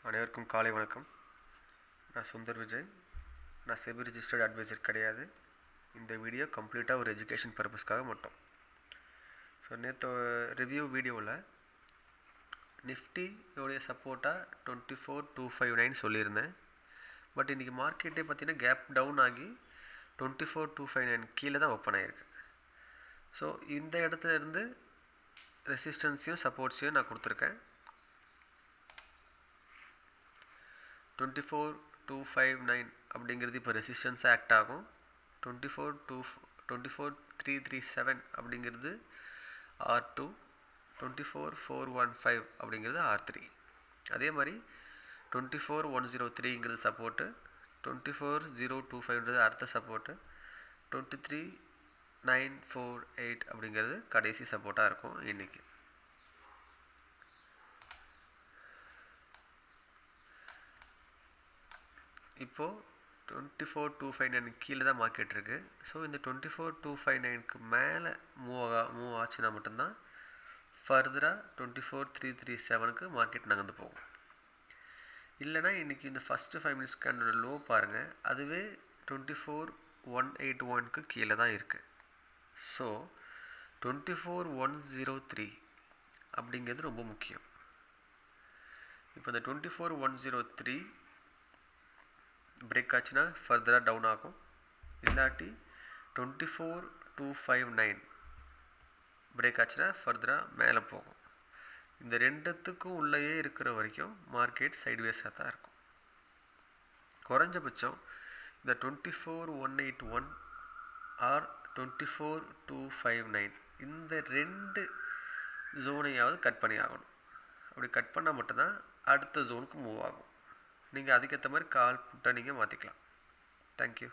அனைவருக்கும் காலை வணக்கம். நான் சுந்தர் விஜய். நான் செபி ரிஜிஸ்டர்ட் அட்வைசர் கிடையாது. இந்த வீடியோ கம்ப்ளீட்டாக ஒரு எஜுகேஷன் பர்பஸ்க்காக மட்டும். ஸோ நேற்று ரிவ்யூ வீடியோவில் நிஃப்டியோடைய சப்போர்ட்டாக 24259 சொல்லியிருந்தேன். பட் இன்றைக்கி மார்க்கெட்டே பார்த்திங்கன்னா கேப் டவுன் ஆகி 24259 கீழே தான் ஓப்பன் ஆகிருக்கு. ஸோ இந்த இடத்துல இருந்து ரெசிஸ்டன்ஸையும் சப்போர்ட்ஸையும் நான் கொடுத்துருக்கேன். 24259 அப்படிங்கிறது இப்போ ரெசிஸ்டன்ஸ் ஆக்ட் ஆகும். 24337 அப்படிங்கிறது R2, 24415 அப்படிங்கிறது R3. அதே மாதிரி 24103ங்கிறது சப்போர்ட்டு, 24025ன்றது அடுத்த சப்போர்ட்டு, 23948 அப்படிங்கிறது கடைசி சப்போர்ட்டாக இருக்கும் இன்றைக்கி. இப்போது 24259 கீழே தான் மார்க்கெட் இருக்குது. ஸோ இந்த 24259க்கு மேலே மூவ் ஆச்சுன்னா மட்டும்தான் ஃபர்தராக 24337க்கு மார்க்கெட் நகர்ந்து போகும். இல்லைனா இன்றைக்கி இந்த ஃபஸ்ட்டு 5 மினிட்ஸ் கேண்டலோட லோ பாருங்கள், அதுவே 24181க்கு கீழே தான் இருக்குது. ஸோ 24103 அப்படிங்கிறது ரொம்ப முக்கியம். இப்போ இந்த 24103 பிரேக் ஆச்சுன்னா ஃபர்தராக டவுன் ஆகும். இல்லாட்டி 24259 பிரேக் ஆச்சுன்னா ஃபர்தராக மேலே போகும். இந்த ரெண்டுத்துக்கும் உள்ளேயே இருக்கிற வரைக்கும் மார்க்கெட் சைட்வேஸாக தான் இருக்கும். குறைஞ்சபட்சம் இந்த 24181 ஆர் 24259 இந்த ரெண்டு ஜோனையாவது கட் பண்ணி ஆகணும். அப்படி கட் பண்ணால் மட்டும்தான் அடுத்த ஜோனுக்கு மூவ் ஆகும். நீங்கள் அதுக்கேற்ற மாதிரி கால் புட்டை நீங்கள் மாற்றிக்கலாம். தேங்க்யூ.